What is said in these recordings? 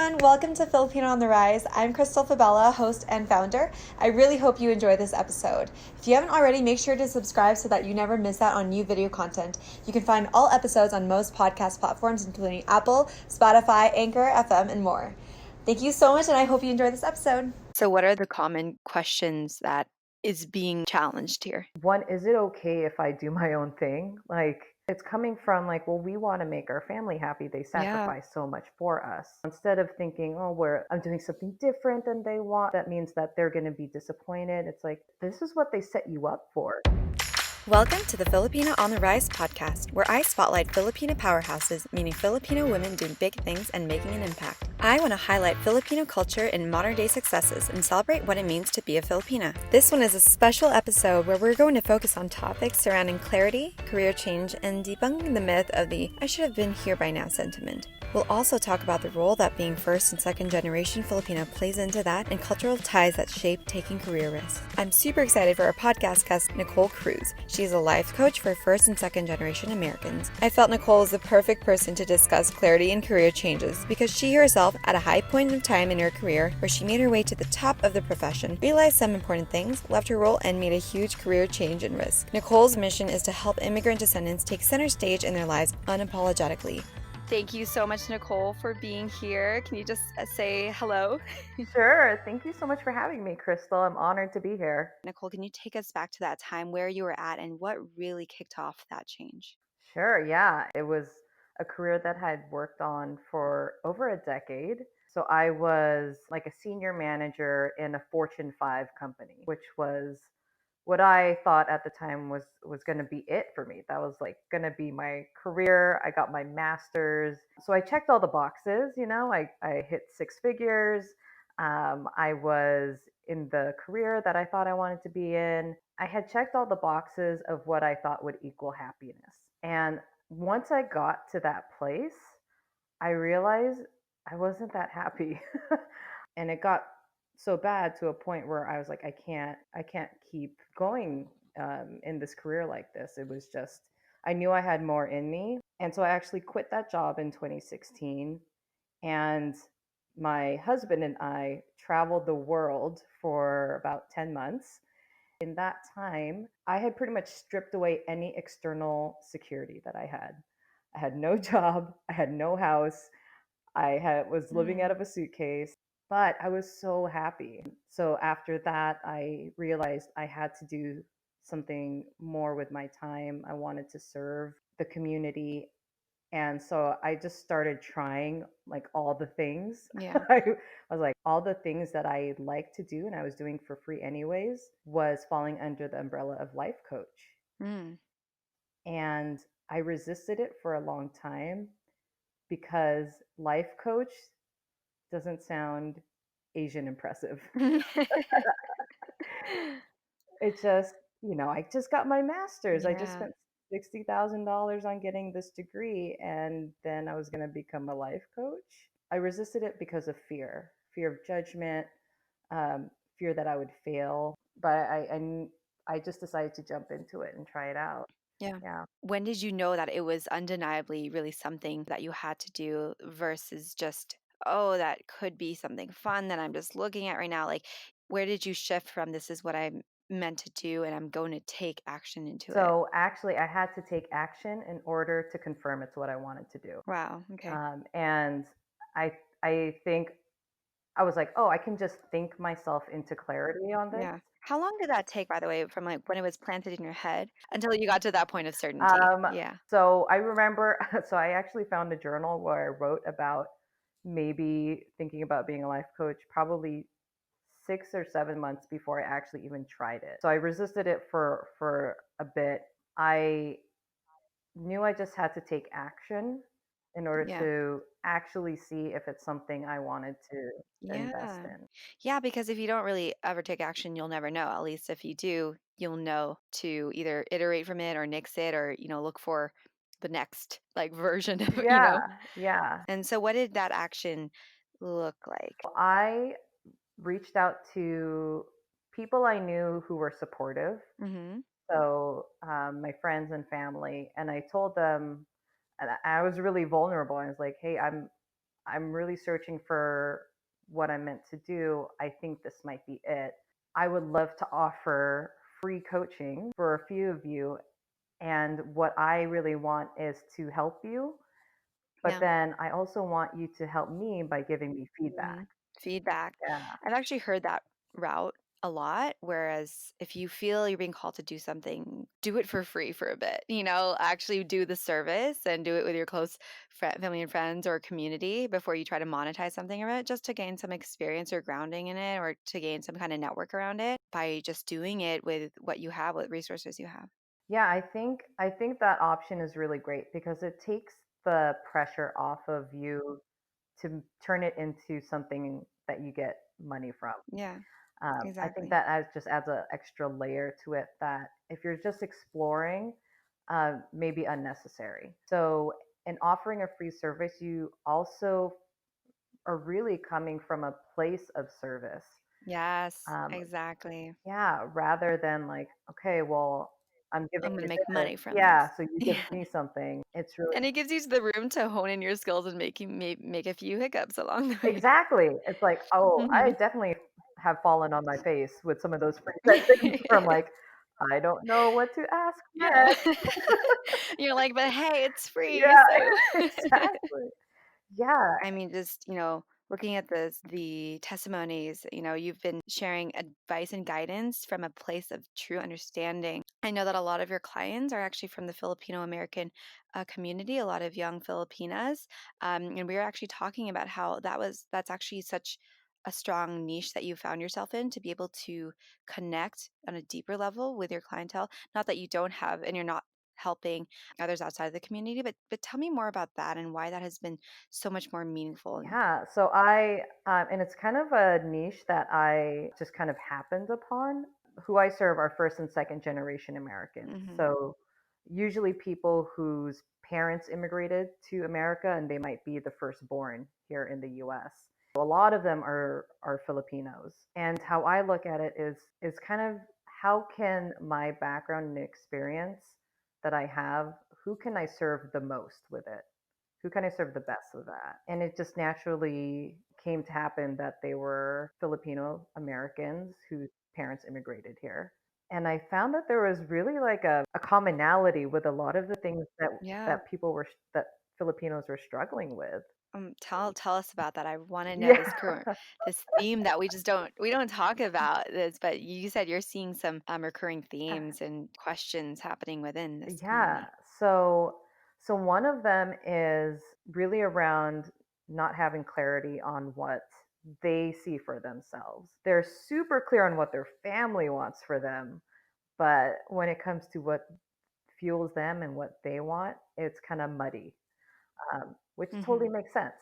everyone, welcome to Filipina on the Rise. I'm Crystal Fabella, host and founder. I really hope you enjoy this episode. If you haven't already, make sure to subscribe so that you never miss out on new video content. You can find all episodes on most podcast platforms, including Apple, Spotify, Anchor, FM, and more. Thank you so much, and I hope you enjoy this episode. So what are the common questions that is being challenged here? One, is it okay if I do my own thing? Like, it's coming from like, well, we want to make our family happy. They sacrifice so much for us. Instead of thinking, oh, I'm doing something different than they want, that means that they're going to be disappointed. It's like, this is what they set you up for. Welcome to the Filipina on the Rise podcast, where I spotlight Filipino powerhouses, meaning Filipino women doing big things and making an impact. I want to highlight Filipino culture and modern-day successes and celebrate what it means to be a Filipina. This one is a special episode where we're going to focus on topics surrounding clarity, career change, and debunking the myth of the "I should have been here by now" sentiment. We'll also talk about the role that being first and second generation Filipino plays into that and cultural ties that shape taking career risks. I'm super excited for our podcast guest, Nicole Cruz. She's a life coach for first and second generation Americans. I felt Nicole was the perfect person to discuss clarity and career changes because she herself, at a high point of time in her career where she made her way to the top of the profession, realized some important things, left her role, and made a huge career change and risk. Nicole's mission is to help immigrant descendants take center stage in their lives unapologetically. Thank you so much, Nicole, for being here. Can you just say hello? Sure. Thank you so much for having me, Crystal. I'm honored to be here. Nicole, can you take us back to that time where you were at and what really kicked off that change? Sure. Yeah. It was a career that I had worked on for over a decade. So I was like a senior manager in a Fortune 5 company, which was what I thought at the time was going to be it for me. That was like going to be my career. I got my master's. So I checked all the boxes, I hit six figures. I was in the career that I thought I wanted to be in. I had checked all the boxes of what I thought would equal happiness. And once I got to that place, I realized I wasn't that happy. And it got so bad to a point where I was like, I can't keep going in this career like this. It was just, I knew I had more in me. And so I actually quit that job in 2016. And my husband and I traveled the world for about 10 months. In that time, I had pretty much stripped away any external security that I had. I had no job, I had no house, was living out of a suitcase, but I was so happy. So after that, I realized I had to do something more with my time. I wanted to serve the community. And so I just started trying like all the things. Yeah. I was like, all the things that I like to do and I was doing for free anyways was falling under the umbrella of life coach. Mm. And I resisted it for a long time because life coach doesn't sound Asian impressive. It just, I just got my master's. I just Yeah. spent $60,000 on getting this degree, and then I was going to become a life coach. I resisted it because of fear of judgment, fear that I would fail. But I just decided to jump into it and try it out. Yeah. Yeah. When did you know that it was undeniably really something that you had to do versus just, oh, that could be something fun that I'm just looking at right now? Like, where did you shift from this is what I'm meant to do and I'm going to take action into it? So actually, I had to take action in order to confirm it's what I wanted to do. Wow. Okay. And I I think I was like, oh, I can just think myself into clarity on this. Yeah. How long did that take, by the way, from like when it was planted in your head until you got to that point of certainty? Um, Yeah. so I remember, so I actually found a journal where I wrote about maybe thinking about being a life coach, probably 6 or 7 months before I actually even tried it. So I resisted it for a bit. I knew I just had to take action in order Yeah. to actually see if it's something I wanted to invest Yeah. in. Yeah, because if you don't really ever take action, you'll never know. At least if you do, you'll know to either iterate from it or nix it or, look for the next like version of. Yeah, yeah. And so what did that action look like? I reached out to people I knew who were supportive. Mm-hmm. So my friends and family, and I told them, and I was really vulnerable. I was like, "Hey, I'm really searching for what I'm meant to do. I think this might be it. I would love to offer free coaching for a few of you. And what I really want is to help you, but Yeah. then I also want you to help me by giving me feedback. Mhm. Feedback. Yeah. I've actually heard that route a lot. Whereas if you feel you're being called to do something, do it for free for a bit. Actually do the service and do it with your close family and friends or community before you try to monetize something of it, just to gain some experience or grounding in it, or to gain some kind of network around it by just doing it with what you have, what resources you have. Yeah, I think that option is really great because it takes the pressure off of you to turn it into something that you get money from. Yeah, I think exactly. that just adds an extra layer to it that if you're just exploring, may be unnecessary. So, in offering a free service, you also are really coming from a place of service. Yes, Um, exactly. yeah, rather than like, okay, well, I'm giving I'm going to you make this. money from Yeah, this. so you give Yeah. me something. It's really And it gives you the room to hone in your skills and make a few hiccups along the way. exactly. It's like, oh, I Mhm. definitely have fallen on my face with some of those free sessions where I'm like, I don't know what to ask Yeah. next. You're like, "But hey, it's free, Yeah, so" exactly. Yeah, I mean, just, looking at the testimonies, you've been sharing advice and guidance from a place of true understanding. I know that a lot of your clients are actually from the Filipino American community, a lot of young Filipinas. And we were actually talking about how that's actually such a strong niche that you found yourself in, to be able to connect on a deeper level with your clientele. Not that you don't have, and you're not helping others outside of the community, but tell me more about that and why that has been so much more meaningful. And yeah. So and it's kind of a niche that I just kind of happened upon. Who I serve are first and second generation Americans. mhm. So usually people whose parents immigrated to America and they might be the firstborn here in the US. A lot of them are Filipinos. And how I look at it is kind of how can my background and experience that I have, who can I serve the most with it? Who can I serve the best with that? And it just naturally came to happen that they were Filipino Americans whose parents immigrated here. And I found that there was really like a commonality with a lot of the things Yeah. that that Filipinos were struggling with. Tell us about that. I want to know Yeah. this theme that we don't talk about this, but you said you're seeing some recurring themes and questions happening within this Yeah. community. So one of them is really around not having clarity on what they see for themselves. They're super clear on what their family wants for them, but when it comes to what fuels them and what they want, it's kind of muddy, which totally Hmm. makes sense.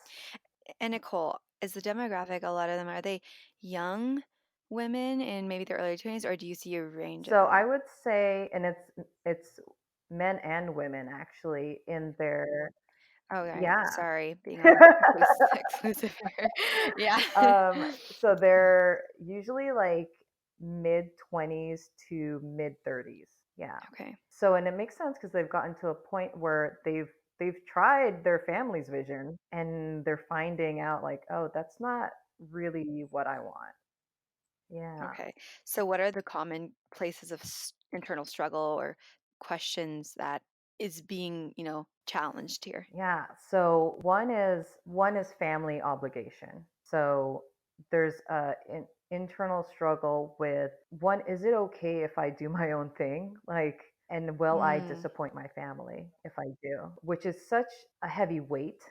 And Nicole, is the demographic, a lot of them, are they young women in maybe their early 20s, or do you see a range of So I them? would say, and it's men and women actually in their Okay, yeah. sorry, being all exclusive here. Yeah. Um, so they're usually like mid 20s to mid 30s. Yeah. Okay. So and it makes sense because they've gotten to a point where they've tried their family's vision and they're finding out like, oh, that's not really what I want. Yeah. Okay. So, what are the common places of internal struggle or questions that is being, challenged here? Yeah. So one is family obligation. So there's an internal struggle with one, is it okay if I do my own thing? Like, and will I Mm, disappoint my family if I do? Which is such a heavy weight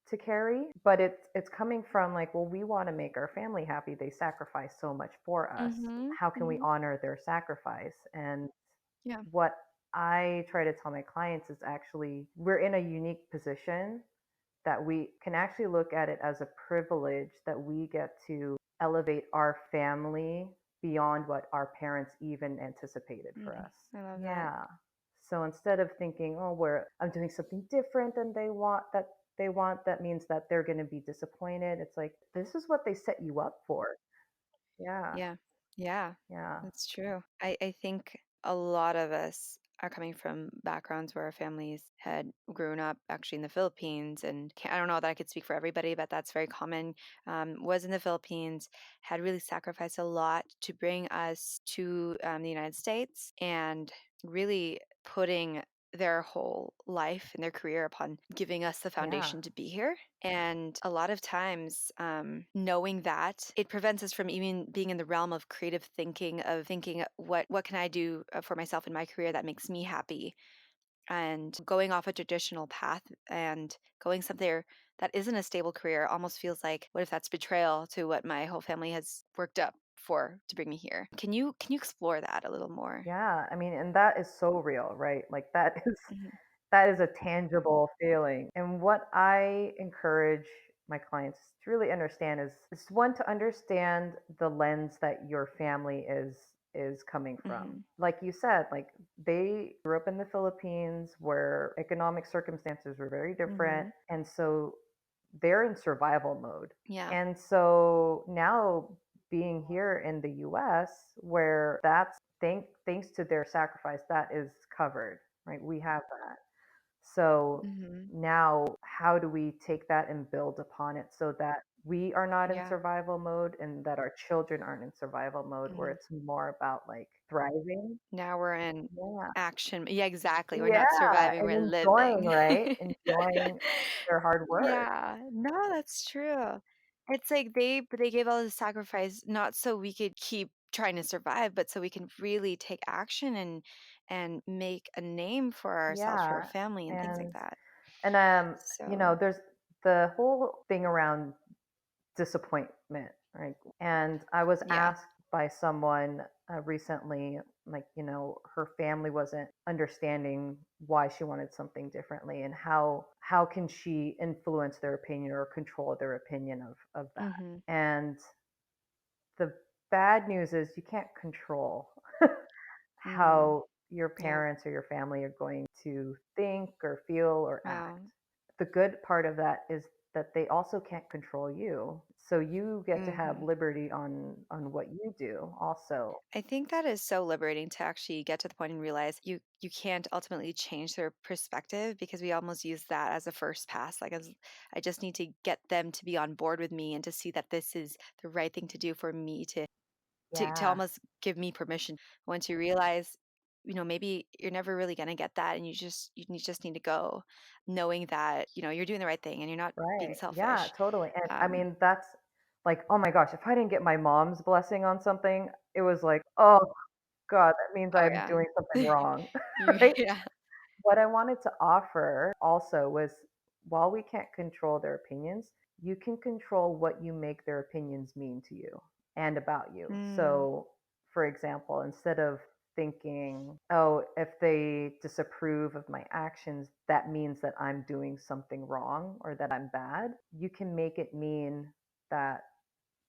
to carry, but it's coming from like, well, we want to make our family happy. They sacrifice so much for us. mm-hmm, How can we hmm. honor their sacrifice? And Yeah. what I try to tell my clients is actually we're in a unique position that we can actually look at it as a privilege that we get to elevate our family beyond what our parents even anticipated for Mm, us. I love that. Yeah. So instead of thinking, oh, I'm doing something different than they want, that means that they're going to be disappointed. It's like, this is what they set you up for. Yeah. Yeah. Yeah. Yeah. That's true. I think a lot of us are coming from backgrounds where our families had grown up actually in the Philippines, and I don't know that I could speak for everybody, but that's very common. Was in the Philippines, had really sacrificed a lot to bring us to the United States, and really putting their whole life and their career upon giving us the Yeah. foundation to be here. And a lot of times, knowing that it prevents us from even being in the realm of creative thinking, of thinking, what can I do for myself in my career that makes me happy, and going off a traditional path and going somewhere that isn't a stable career almost feels like, what if that's betrayal to what my whole family has worked up for to bring me here? Can you explore that a little more? Yeah. I mean, and that is so real, right? Like that is Hmm. that is a tangible feeling. And what I encourage my clients to really understand is one, to understand the lens that your family is coming from. Hmm. Like you said, like they grew up in the Philippines where economic circumstances were very different, Hmm. and so they're in survival mode. Yeah. And so now being here in the US, where that's thanks to their sacrifice, that is covered, right? We have that. So Hmm. now, how do we take that and build upon it so that we are not in Yeah. survival mode and that our children aren't in survival mode, where Hmm. it's more about like thriving? Now we're in Yeah. action. Yeah, exactly. We're not Yeah. surviving, And we're enjoying, living. right? Enjoying their hard work. Yeah, no, that's true. It's like they gave all this sacrifice not so we could keep trying to survive, but so we can really take action and make a name for ourselves, for our Yeah. family, and things like And that. and So, there's the whole thing around disappointment, right? And I was yeah. asked by someone recently, like, her family wasn't understanding why she wanted something differently, and how can she influence their opinion or control their opinion of that. Mhm. And the bad news is you can't control Mhm. how your Yeah. parents or your family are going to think or feel or act. Wow. The good part of that is that they also can't control you. So you get to have Mhm. liberty on what you do also. I think that is so liberating to actually get to the point and realize you can't ultimately change their perspective, because we almost use that as a first pass, like, as I just need to get them to be on board with me and to see that this is the right thing to do for me, to Yeah, almost give me permission. Once you realize, maybe you're never really going to get that, and you just need to go knowing that, you're doing the right thing and you're not being right. Yeah, selfish. totally. And I Um, mean, that's like, oh my gosh, if I didn't get my mom's blessing on something, it was like, oh God, that means oh I'm yeah. doing something wrong. Right? Yeah. What I wanted to offer also was, while we can't control their opinions, you can control what you make their opinions mean to you and about you. Mm, So, for example, instead of thinking, oh, if they disapprove of my actions, that means that I'm doing something wrong or that I'm bad, you can make it mean that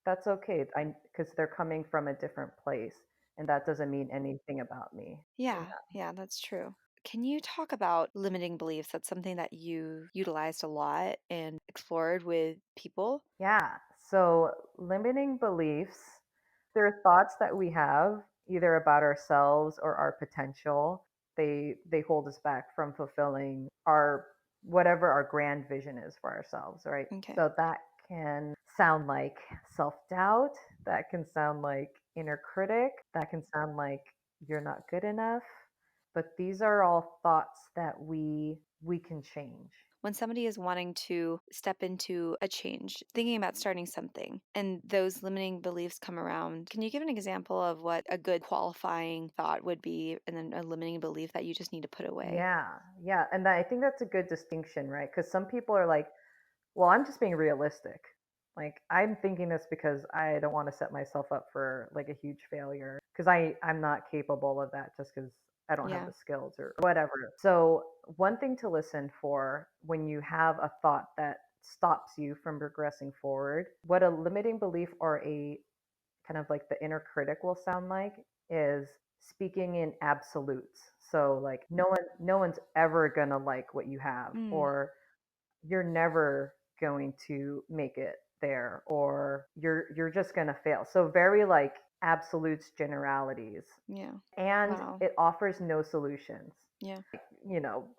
that's okay. Because they're coming from a different place, and that doesn't mean anything about me. yeah, yeah, that's true. Can you talk about limiting beliefs? That's something that you utilized a lot and explored with people. Yeah. So limiting beliefs, they're thoughts that we have either about ourselves or our potential. They hold us back from fulfilling our whatever our grand vision is for ourselves, right? Okay. So that can sound like self-doubt, that can sound like inner critic, that can sound like you're not good enough. But these are all thoughts that we can change. When somebody is wanting to step into a change, thinking about starting something, and those limiting beliefs come around, can you give an example of what a good qualifying thought would be, and then a limiting belief that you just need to put away? Yeah, yeah, and I think that's a good distinction, right? Because some people are like, "Well, I'm just being realistic. Like, I'm thinking this because I don't want to set myself up for like a huge failure because I'm not capable of that just because I don't have Yeah. the skills or whatever." So, one thing to listen for when you have a thought that stops you from progressing forward, what a limiting belief or a kind of like the inner critic will sound like is speaking in absolutes. So like no one's ever gonna like what you have, Mm, or you're never going to make it there, or you're just going to fail. So very like absolutes, generalities. Yeah. And Wow. it offers no solutions. Yeah.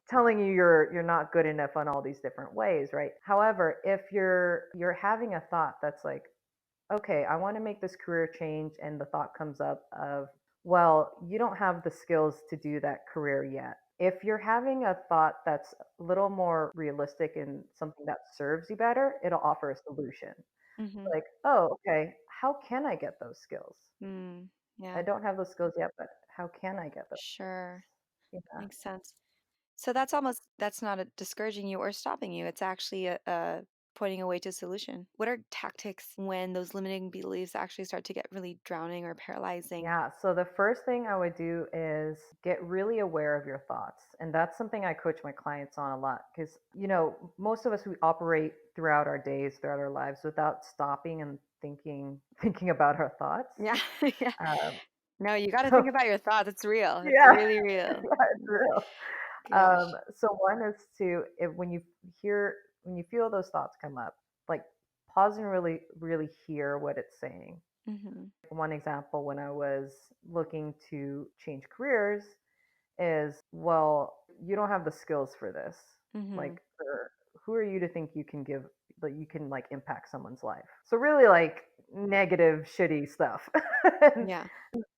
Telling you you're not good enough on all these different ways, right? However, if you're having a thought that's like, okay, I want to make this career change, and the thought comes up of, well, you don't have the skills to do that career yet. If you're having a thought that's a little more realistic and something that serves you better, it'll offer a solution. Mhm. Like, oh, okay, how can I get those skills? Mm. I Yeah. don't have those skills yet, but how can I get those Sure. skills? Yeah. Makes sense. So that's not discouraging you or stopping you. It's actually a pointing a way to a solution. What are tactics when those limiting beliefs actually start to get really drowning or paralyzing? Yeah, so the first thing I would do is get really aware of your thoughts. And that's something I coach my clients on a lot because, most of us, we operate throughout our days, throughout our lives without stopping and thinking about our thoughts. Yeah. Yeah. Um, No, you got to think so about your thoughts. It's real. It's yeah, really real. yeah, it's real. Gosh. So one is to, hear when you feel those thoughts come up, like pause and really really hear what it's saying. Mhm. One example, when I was looking to change careers, is, well, you don't have the skills for this. Mhm. Like, who are you to think you can give, that you can like impact someone's life? So really like negative, shitty stuff. And Yeah.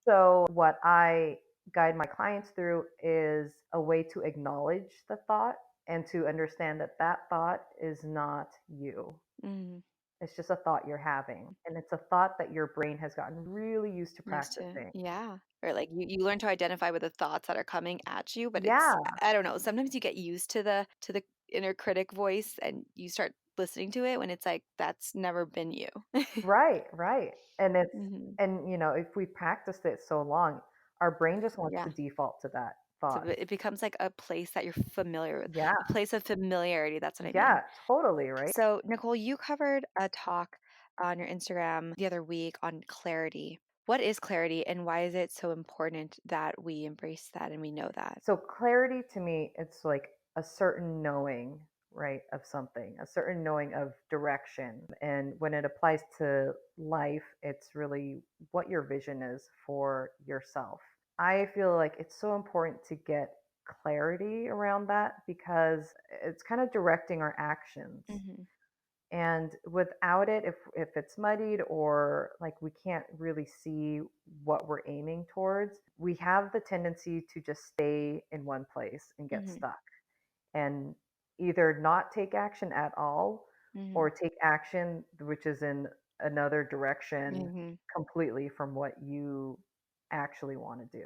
so what I guide my clients through is a way to acknowledge the thought and to understand that that thought is not you. Mhm. It's just a thought you're having. And it's a thought that your brain has gotten really used to Used to, practicing. yeah. Or like you learn to identify with the thoughts that are coming at you, but it's Yeah, I don't know, sometimes you get used to the inner critic voice and you start listening to it when it's like that's never been you. right, right. And Mhm. if we practiced it so long, our brain just wants Yeah. to default to that So thought. it becomes like a place that you're familiar with, Yeah, a place of familiarity. That's what I mean. yeah, totally, right? So, Nicole, you covered a talk on your Instagram the other week on clarity. What is clarity and why is it so important that we embrace that and we know that? So clarity to me, it's like a certain knowing, right, of something, a certain knowing of direction. And when it applies to life, it's really what your vision is for yourself. I feel like it's so important to get clarity around that because it's kind of directing our actions. Hmm. And without it, if it's muddied or like we can't really see what we're aiming towards, we have the tendency to just stay in one place and get Hmm. stuck and either not take action at all Hmm. or take action which is in another direction Hmm. completely from what you actually want to do.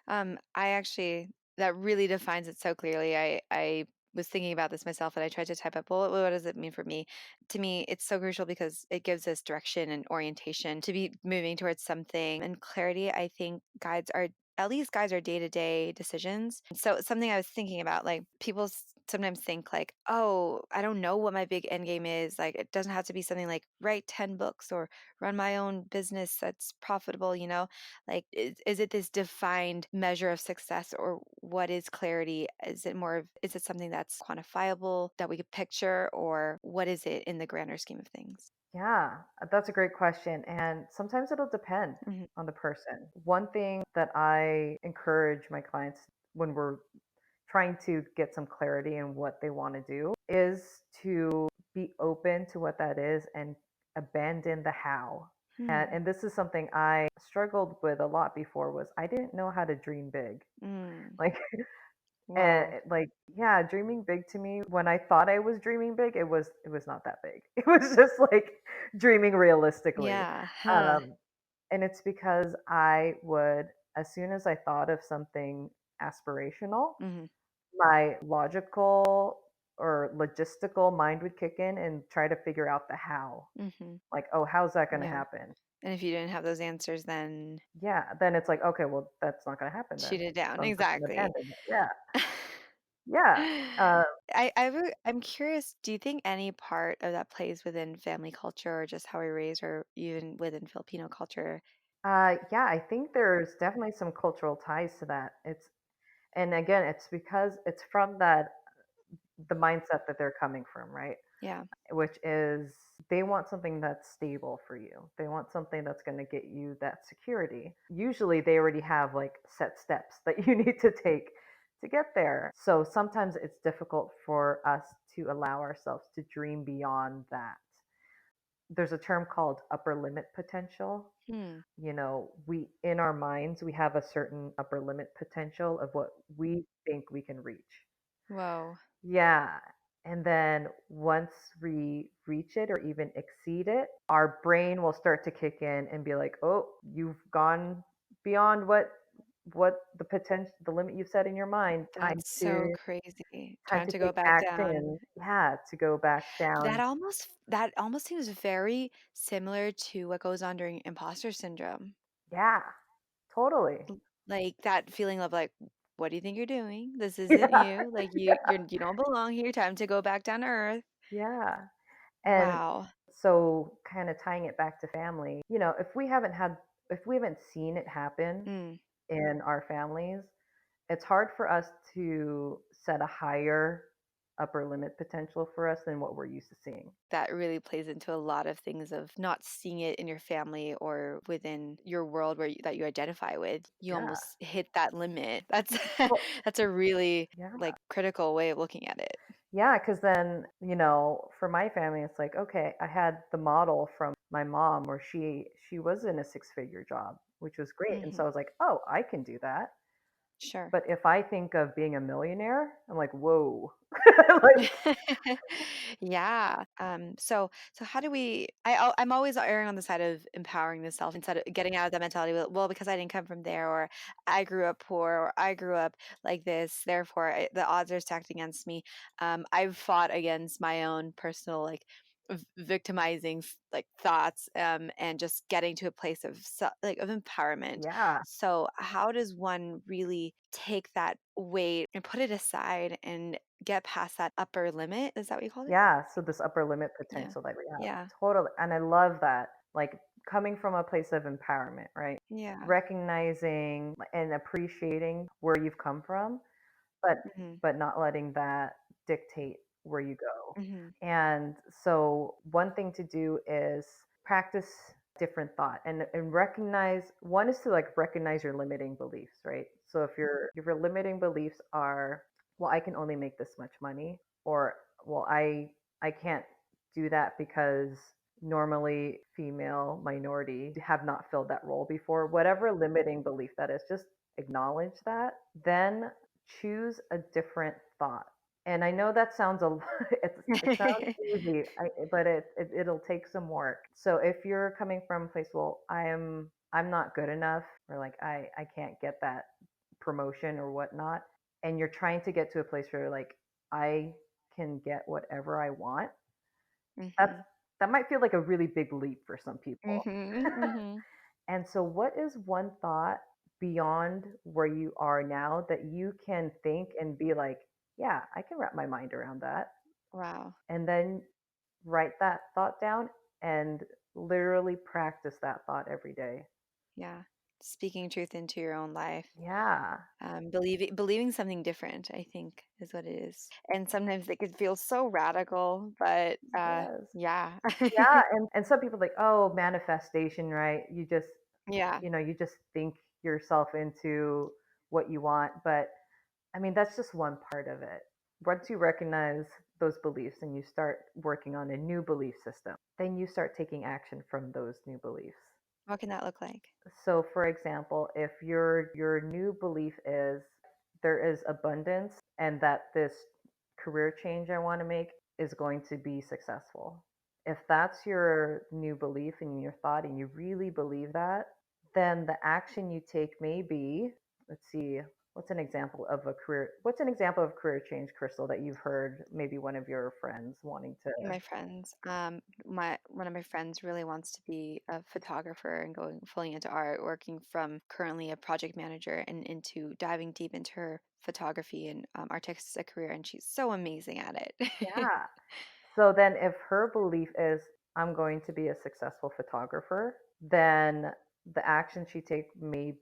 I actually that really defines it so clearly. I was thinking about this myself and I tried to type up, well, what does it mean for me? To me, it's so crucial because it gives us direction and orientation to be moving towards something. And clarity, I think, guides our at least guides our day-to-day decisions. So something I was thinking about, like people sometimes think like, oh, I don't know what my big end game is. Like it doesn't have to be something like write 10 books or run my own business that's profitable, like, is it this defined measure of success, or what is clarity? Is it something that's quantifiable that we could picture, or what is it in the grander scheme of things? Yeah, that's a great question. And sometimes it'll depend Hmm. on the person. One thing that I encourage my clients when we're trying to get some clarity in what they want to do is to be open to what that is and abandon the how. And this is something I struggled with a lot before, was I didn't know how to dream big. Mm. Like and Wow. like, yeah, dreaming big to me, when I thought I was dreaming big, it was not that big. It was just like dreaming realistically. Yeah. Huh. Um, and it's because I would, as soon as I thought of something aspirational, Hmm. my logical or logistical mind would kick in and try to figure out the how. Hmm. Like, oh, how's that going to Yeah. happen? And if you didn't have those answers, then Yeah, then it's like, okay, well, that's not going to happen then. shoot it down. So I'm just going to Exactly. abandon it. Yeah, yeah. Uh, I'm curious, do you think any part of that plays within family culture or just how we raise or even within Filipino culture? Yeah, I think there's definitely some cultural ties to that. And again, it's because it's from the mindset that they're coming from, right? Yeah. which is they want something that's stable for you. They want something that's going to get you that security. Usually they already have like set steps that you need to take to get there. So sometimes it's difficult for us to allow ourselves to dream beyond that. There's a term called upper limit potential. Hmm. We in our minds we have a certain upper limit potential of what we think we can reach. Whoa. Yeah. And then once we reach it or even exceed it, our brain will start to kick in and be like, "Oh, you've gone beyond what the limit you've set in your mind. That's so crazy. Time Time to to go take back down. action." Yeah, to go back down. That almost seems very similar to what goes on during imposter syndrome. Yeah, totally. Like that feeling of like, what do you think you're doing? This isn't Yeah. you. Like you don't belong here. Time to go back down to earth. Yeah. And Wow. so kind of tying it back to family, if we haven't seen it happen Mm, in our families, it's hard for us to set a higher upper limit potential for us than what we're used to seeing. that really plays into a lot of things of not seeing it in your family or within your world that you identify with. You Yeah. almost hit that limit. That's Well, that's a really yeah. like critical way of looking at it. Yeah, because then, for my family, it's like, okay, I had the model from my mom where she was in a six-figure job, which was great. And so Hmm. I was like, oh, I can do that. Sure. But if I think of being a millionaire, I'm like, whoa. Like, Yeah. So how do we I'm always erring on the side of empowering the self instead of getting out of that mentality, well, because I didn't come from there, or I grew up poor, or I grew up like this, therefore the odds are stacked against me. I've fought against my own personal like victimizing like thoughts, and just getting to a place of like of empowerment. yeah, So how does one really take that weight and put it aside and get past that upper limit? Is that what you called it? yeah. So this upper limit Yeah. potential that we have, Yeah. totally. And I love that. Like coming from a place of empowerment, right? Yeah. Recognizing and appreciating where you've come from, but Mhm. not letting that dictate where you go. Mhm. And so one thing to do is practice different thought and recognize one is to like recognize your limiting beliefs, right? So if your limiting beliefs are, well, I can only make this much money, or well, I can't do that because normally female minority have not filled that role before, whatever limiting belief that is, just acknowledge that, then choose a different thought. And I know that sounds it sounds easy, but it'll take some work. So if you're coming from a place, well, I'm not good enough, or like I can't get that promotion or whatnot, and you're trying to get to a place where like I can get whatever I want, that's Mhm. that might feel like a really big leap for some people. Mhm. Mhm. And so, what is one thought beyond where you are now that you can think and be like, yeah, I can wrap my mind around that? Wow. And then write that thought down and literally practice that thought every day. Yeah. Speaking truth into your own life. Yeah, Believing something different, I think, is what it is. And sometimes it can feel so radical, but it does. yeah. Yeah, and some people like, oh, manifestation, right? Yeah. You just think yourself into what you want, but I mean, that's just one part of it. Once you recognize those beliefs and you start working on a new belief system, then you start taking action from those new beliefs. What can that look like? So, for example, if your new belief is there is abundance and that this career change I want to make is going to be successful. If that's your new belief and your thought and you really believe that, then the action you take may be, let's see, what's an example of career change, Crystal, that you've heard maybe one of your friends wanting to? My friends, my one of my friends really wants to be a photographer and going fully into art, working from currently a project manager and into diving deep into her photography and artistic career, and she's so amazing at it. Yeah. So then if her belief is I'm going to be a successful photographer, then the action she take may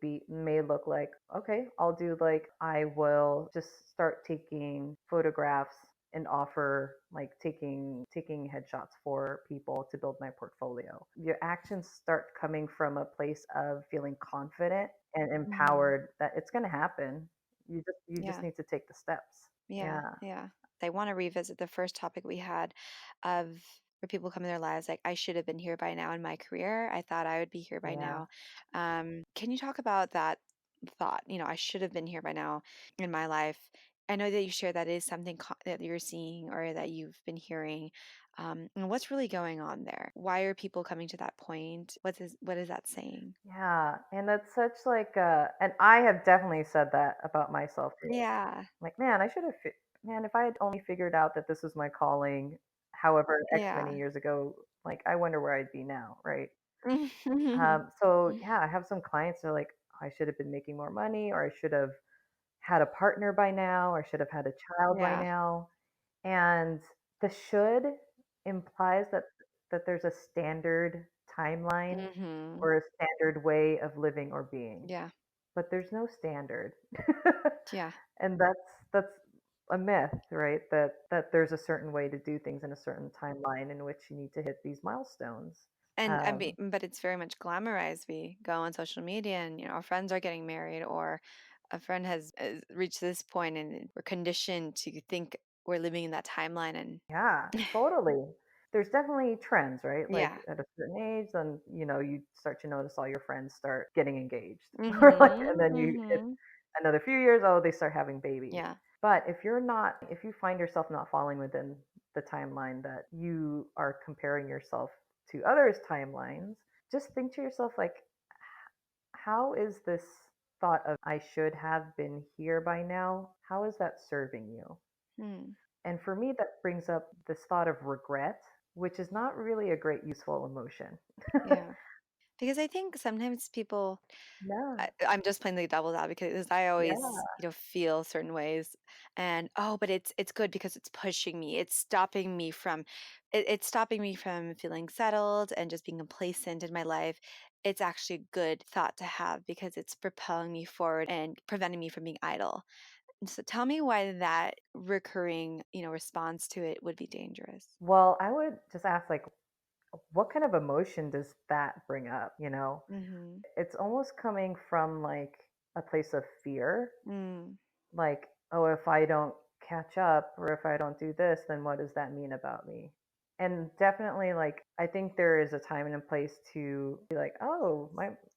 look like, okay, I'll do like I will just start taking photographs and offer like taking headshots for people to build my portfolio. Your actions start coming from a place of feeling confident and Hmm. empowered that it's going to happen. You just Yeah. need to take the steps. Yeah. Yeah. Yeah. I want to revisit the first topic we had of where people come in their lives like, I should have been here by now in my career. I thought I would be here by Yeah. now. Can you talk about that thought? I should have been here by now in my life. I know that you share that is something that you're seeing or that you've been hearing. And what's really going on there? Why are people coming to that point? What is that saying? Yeah, and that's such like and I have definitely said that about myself too. Yeah. Like, man, man, if I had only figured out that this was my calling, however X many Yeah. years ago, like I wonder where I'd be now, right? Hmm. So yeah, I have some clients that are like, I should have been making more money, or I should have had a partner by now, or I should have had a child by Yeah. now. And the should implies that there's a standard timeline Hmm. or a standard way of living or being, Yeah. but there's no standard. Yeah. And that's a myth, right? That there's a certain way to do things in a certain timeline in which you need to hit these milestones. And I mean, Um, but it's very much glamorized. We go on social media and, our friends are getting married or a friend has reached this point and we're conditioned to think we're living in that timeline and yeah, totally. There's definitely trends, right? Like yeah. at a certain age, then you start to notice all your friends start getting engaged, or like, and Mhm. then you hit Mhm. another few years, oh, they start having babies. Yeah. But if you find yourself not falling within the timeline that you are comparing yourself to others' timelines, just think to yourself, like, how is this thought of I should have been here by now? How is that serving you? Hmm. And for me, that brings up this thought of regret, which is not really a great useful emotion. Yeah. Because I think sometimes people Yeah, I'm just playing the devil's advocate because I always, yeah, feel certain ways and oh, but it's good because it's pushing me. It's stopping me from feeling settled and just being complacent in my life. It's actually a good thought to have because it's propelling me forward and preventing me from being idle. And so tell me why that recurring, response to it would be dangerous. well, I would just ask, like, what kind of emotion does that bring up? Mhm. It's almost coming from like a place of fear, Mm. like, oh, if I don't catch up or if I don't do this, then what does that mean about me? And definitely, like, I think there is a time and a place to be like, oh,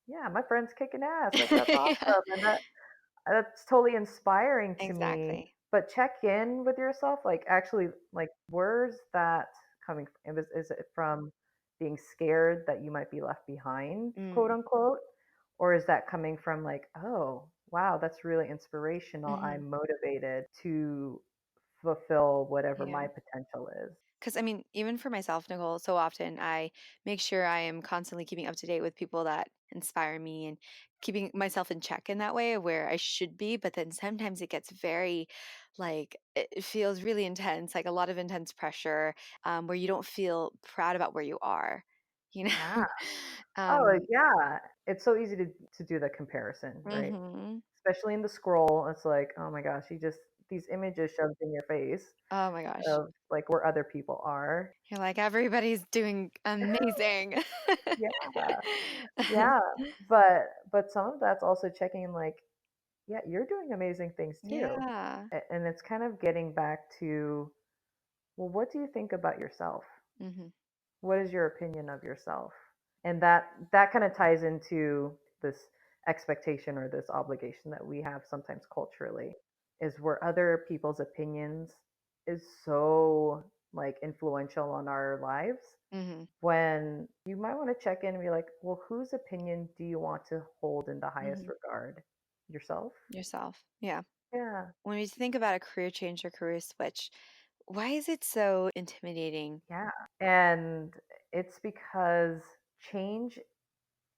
yeah, my friend's kicking ass. Like, that's Yeah, awesome. And that's totally inspiring to me. exactly. But check in with yourself, like, actually, like, where's that coming from? Is it from being scared that you might be left behind, quote Mm. unquote? Or is that coming from like, oh, wow, that's really inspirational. Mhm. I'm motivated to fulfill whatever Yeah. my potential is. Because I mean, even for myself, Nicole, so often I make sure I am constantly keeping up to date with people that inspire me and keeping myself in check in that way of where I should be. But then sometimes it gets very, like, it feels really intense, like a lot of intense pressure, where you don't feel proud about where you are, you Yeah. know? Oh, um, yeah. It's so easy to do the comparison, right? hmm. Especially in the scroll. It's like, oh my gosh, you just these images shoved in your face Oh my gosh. of like where other people are. You're like, everybody's doing amazing. Yeah, yeah. But some of that's also checking in, like, yeah, you're doing amazing things too. Yeah. And it's kind of getting back to, well, what do you think about yourself? Hmm. What is your opinion of yourself? And that kind of ties into this expectation or this obligation that we have sometimes culturally, is where other people's opinions is so like influential on our lives, Hmm. when you might want to check in and be like, well, whose opinion do you want to hold in the highest Hmm. regard? Yourself? Yourself. Yeah. Yeah. When you think about a career change or career switch, why is it so intimidating? Yeah. And it's because change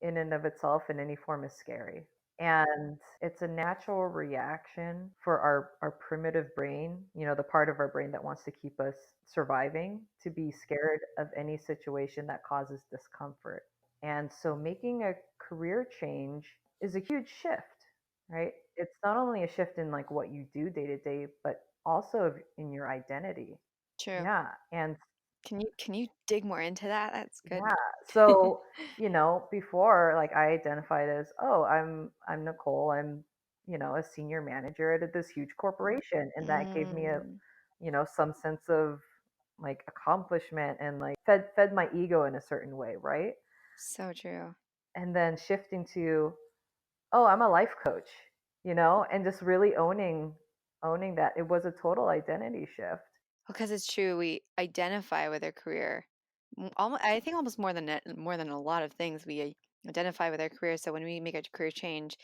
in and of itself in any form is scary. And it's a natural reaction for our primitive brain, the part of our brain that wants to keep us surviving, to be scared of any situation that causes discomfort. And so making a career change is a huge shift, right? It's not only a shift in like what you do day to day, but also in your identity. True. Yeah. And Can you dig more into that? That's good. yeah. So, before like I identified as, oh, I'm Nicole. I'm, a senior manager at this huge corporation. And that gave me Mm, some sense of like accomplishment and like fed my ego in a certain way, right? so true. And then shifting to, oh, I'm a life coach, and just really owning that it was a total identity shift. Because it's true, we identify with our career. I think almost more than a lot of things, we identify with our career. So when we make a career change,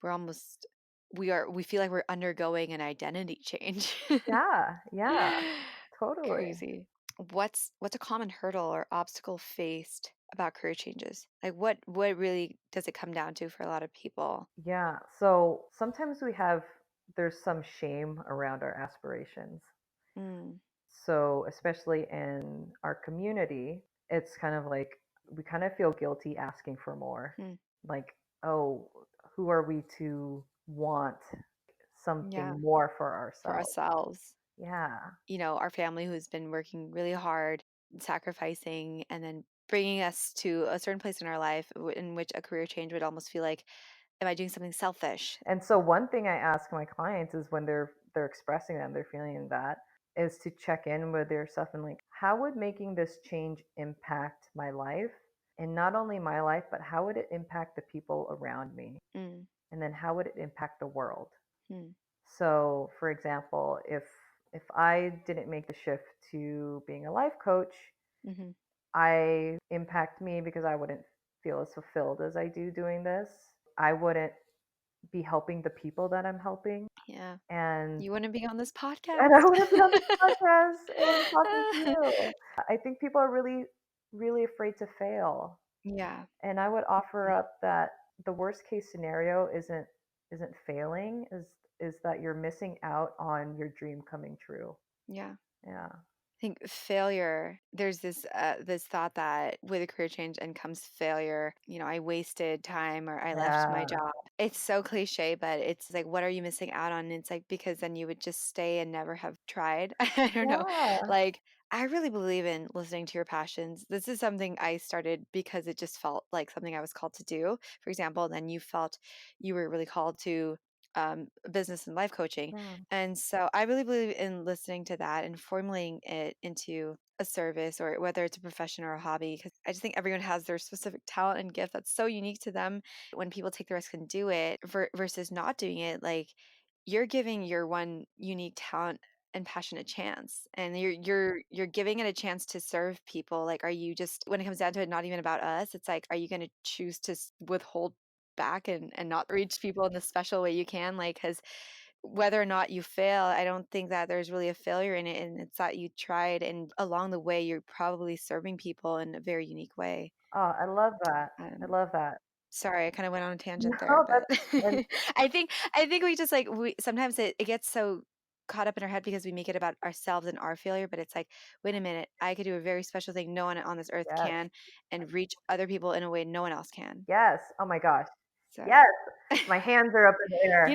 we're almost we feel like we're undergoing an identity change. Yeah, yeah, totally. Crazy. What's a common hurdle or obstacle faced about career changes? Like what really does it come down to for a lot of people? Yeah. So sometimes there's some shame around our aspirations. Mm, So, especially in our community, it's kind of like we kind of feel guilty asking for more. hmm, Like, oh, who are we to want yeah, something more for for ourselves? ourselves. Yeah. Our family who's been working really hard, sacrificing, and then bringing us to a certain place in our life in which a career change would almost feel like, am I doing something selfish? And so one thing I ask my clients is when they're expressing them, they're feeling that, is to check in with yourself and like, how would making this change impact my life? And not only my life, but how would it impact the people around me? Mm, And then how would it impact the world? mm, So, for example, if I didn't make the shift to being a life coach, hmm. I impact me because I wouldn't feel as fulfilled as I do doing this. I wouldn't be helping the people that I'm helping. Yeah. And You want to be on this and I podcast? wouldn't be on this podcast and talking to you. I think people are really, really afraid to fail. Yeah. And I would offer up that the worst case scenario isn't failing, is that you're missing out on your dream coming true. Yeah. Yeah. I think failure, there's this thought that with a career change and comes failure, I wasted time or I left my Yeah. job. It's so cliche, but it's like, what are you missing out on? And it's like, because then you would just stay and never have tried. I don't know. Yeah. Like, I really believe in listening to your passions. This is something I started because it just felt like something I was called to do. For example, then you felt you were really called to business and life coaching. Yeah. And so I really believe in listening to that and formulating it into a service or whether it's a profession or a hobby, because I just think everyone has their specific talent and gift that's so unique to them. When people take the risk and do it versus not doing it, like you're giving your one unique talent and passion a chance, and you're giving it a chance to serve people. Like, are you just, when it comes down to it, not even about us, it's like, are you going to choose to withhold back and not reach people in the special way you can, like, because whether or not you fail, I don't think that there's really a failure in it, and it's that you tried, and along the way, you're probably serving people in a very unique way. Oh, I love that. I Um, love that. Sorry, I kind of went on a No, tangent there, but that's and I think we just like we sometimes it gets so caught up in our head because we make it about ourselves and our failure, but it's like, wait a minute, I could do a very special thing no one on this earth yes. can, and reach other people in a way no one else can. Yes. Oh my gosh. So, Yes. My hands are up in the air.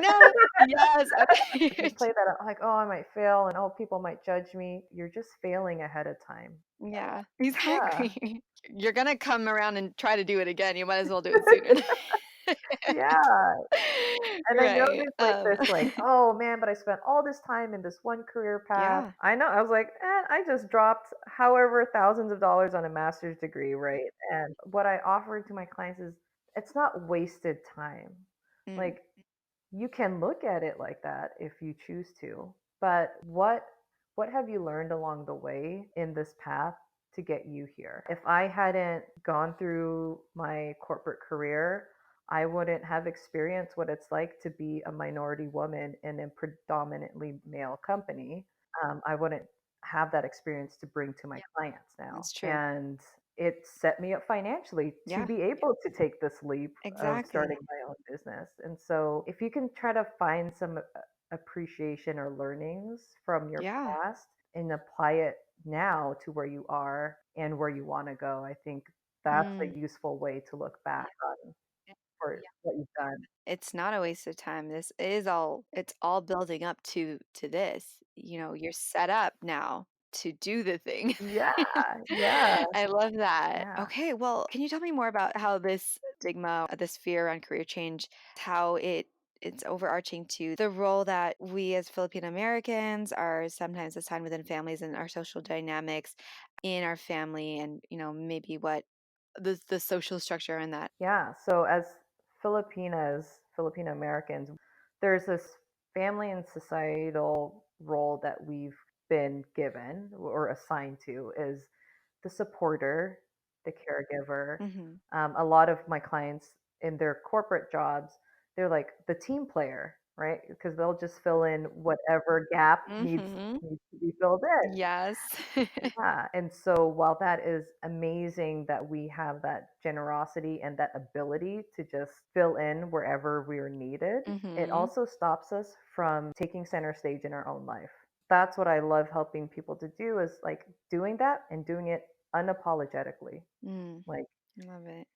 yes, If okay. you play that like, oh, I might fail and oh, people might judge me, you're just failing ahead of time. Yeah, Yeah. exactly. You're gonna come around and try to do it again. You might as well do it sooner. Yeah. And I know Right. there's like this, like, oh man, but I spent all this time in this one career path. Yeah. I know. I was like, I just dropped however thousands of dollars on a master's degree, right? And what I offer to my clients is it's not wasted time. Mm, Like you can look at it like that if you choose to, but what have you learned along the way in this path to get you here? If I hadn't gone through my corporate career, I wouldn't have experienced what it's like to be a minority woman in a predominantly male company. I wouldn't have that experience to bring to my clients now. that's true. And it set me up financially to Yeah, be able to take this leap of starting exactly. my own business. And so, if you can try to find some appreciation or learnings from your Yeah. past and apply it now to where you are and where you want to go, I think that's Mm. a useful way to look back on for what you've done. It's not a waste of time. This is all, it's all building up to this. you're set up now to do the thing. Yeah, yeah, I love that. yeah. Okay, well, can you tell me more about how this stigma, this fear around career change, how it's overarching to the role that we as Filipino Americans are sometimes assigned within families and our social dynamics in our family, and maybe what the social structure in that. Yeah, so as Filipinas, Filipino Americans, there's this family and societal role that we've been given or assigned to is the supporter, the caregiver. Mhm. A lot of my clients in their corporate jobs, they're like the team player, right? Because they'll just fill in whatever gap Mhm. needs to be filled in. Yes. Yeah, and so while that is amazing that we have that generosity and that ability to just fill in wherever we're needed, it Mhm. also stops us from taking center stage in our own life. That's what I love helping people to do is like doing that and doing it unapologetically. Mm, Like, love it.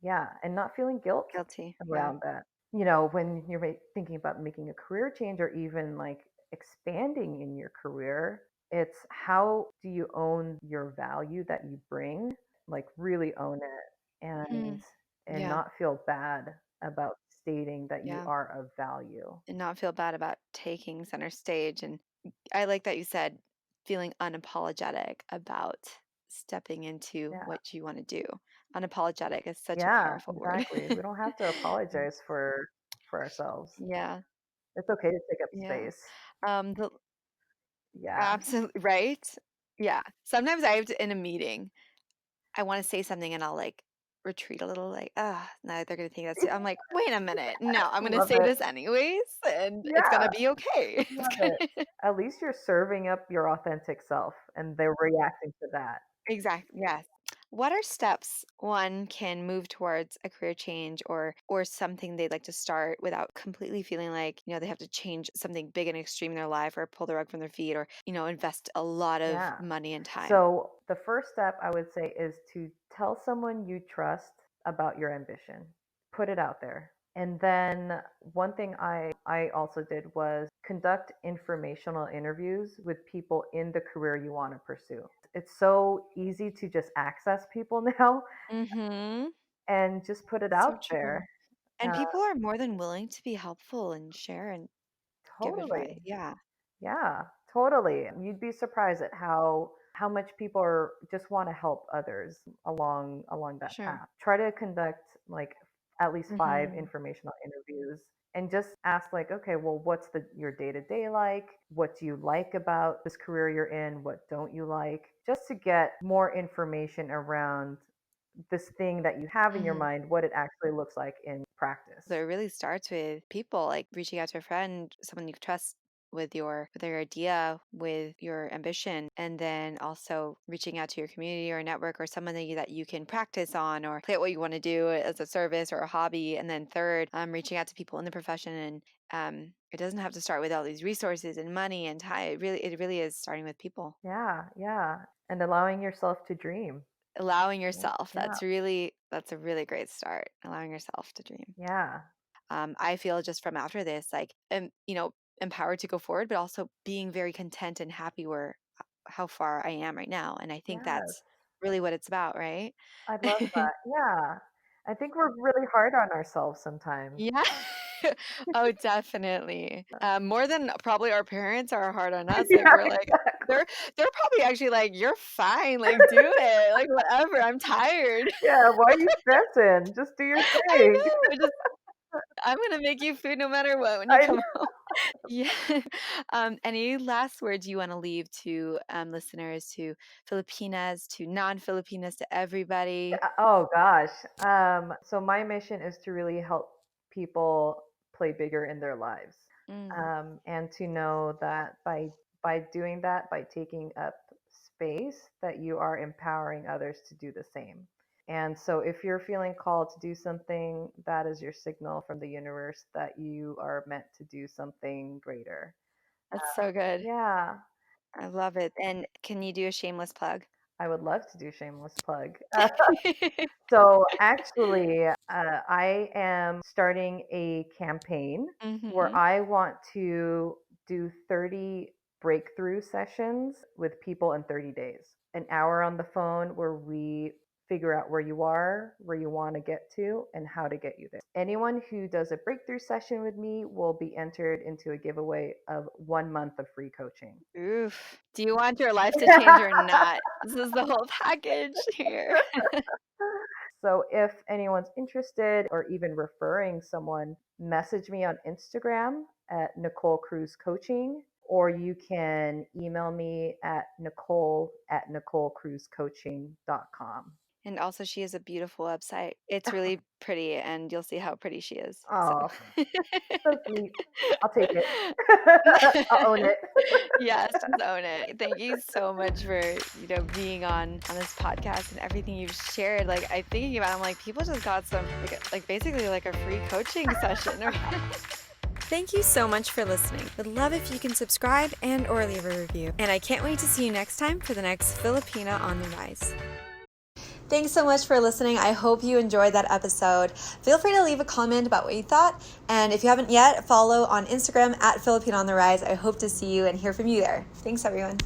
yeah, and not feeling guilt Guilty. Yeah. around that. When you're thinking about making a career change or even like expanding in your career, it's how do you own your value that you bring, like really own it Mm, and yeah. not feel bad about stating that you Yeah. are of value. And not feel bad about taking center stage. And I like that you said feeling unapologetic about stepping into Yeah. what you want to do. Unapologetic is such a Yeah, powerful word. exactly. We don't have to apologize for ourselves. Yeah. It's okay to take up Yeah. space. The Yeah. absolutely right. Yeah. Sometimes I have to in a meeting, I want to say something and I'll like retreat a little, like, ah, no, they're gonna think that's too. I'm like, wait a minute. No, I'm gonna Love say it. this anyways, and it's Yeah. gonna be okay. It's Love it. gonna At least you're serving up your authentic self and they're reacting to that. exactly, yes. What are steps one can move towards a career change or something they'd like to start without completely feeling like, they have to change something big and extreme in their life or pull the rug from their feet or, invest a lot of Yeah. money and time? So the first step I would say is to tell someone you trust about your ambition. Put it out there. And then one thing I also did was conduct informational interviews with people in the career you want to pursue. It's so easy to just access people now Mm-hmm. and just put it So out true. there. And Uh, people are more than willing to be helpful and share and give advice. totally. Yeah, Yeah, totally. You'd be surprised at how much people are just want to help others along that sure. path. Try to conduct like at least 5 Mm-hmm. informational interviews and just ask like, okay, well, what's your day-to-day like? What do you like about this career you're in? What don't you like? Just to get more information around this thing that you have in your Mm-hmm. mind, what it actually looks like in practice. So it really starts with people, like reaching out to a friend, someone you trust with your idea, with your ambition, and then also reaching out to your community or network or someone that you can practice on or play at what you want to do as a service or a hobby. And then third, reaching out to people in the profession, and it doesn't have to start with all these resources and money and time. It really is starting with people. Yeah, yeah. And allowing yourself to dream. Allowing Yeah, yourself. yeah, That's a really great start. Allowing yourself to dream. yeah. I feel just from after this, like, empowered to go forward, but also being very content and happy where how far I am right now. And I think Yes, that's really what it's about, right? I love that. Yeah. I think we're really hard on ourselves sometimes. Yeah. Oh, definitely. More than probably our parents are hard on us. Like Yeah, we're like, exactly. they're probably actually like, you're fine. Like do it. Like whatever. I'm tired. Yeah, why are you stressing? Just do your I thing. know. Just I'm gonna make you food no matter what when you I come home. Yeah. Any last words you want to leave to listeners, to Filipinas, to non-Filipinas, to everybody? Oh gosh. So my mission is to really help people play bigger in their lives. Mm, And to know that by doing that, by taking up space, that you are empowering others to do the same. And so if you're feeling called to do something, that is your signal from the universe that you are meant to do something greater. that's so good. Yeah, I love it. And can you do a shameless plug? I would love to do shameless plug. So actually, I am starting a campaign where Hmm. I want to do 30 breakthrough sessions with people in 30 days. An hour on the phone where we figure out where you are, where you want to get to, and how to get you there. Anyone who does a breakthrough session with me will be entered into a giveaway of 1 month of free coaching. Oof. Do you want your life to change or not? This is the whole package here. So if anyone's interested or even referring someone, message me on Instagram at Nicole Cruz Coaching, or you can email me at nicole@nicolecruzcoaching.com. And also, she has a beautiful website. It's really pretty, and you'll see how pretty she is. Oh, so sweet. I'll take it. I'll own it. Yes, just own it. Thank you so much for, being on this podcast and everything you've shared. Like, I thinking about it, I'm like, people just got some, like basically like a free coaching session. Thank you so much for listening. Would love if you can subscribe and or leave a review. And I can't wait to see you next time for the next Filipina on the Rise. Thanks so much for listening. I hope you enjoyed that episode. Feel free to leave a comment about what you thought. And if you haven't yet, follow on Instagram at Filipina on the Rise. I hope to see you and hear from you there. Thanks, everyone.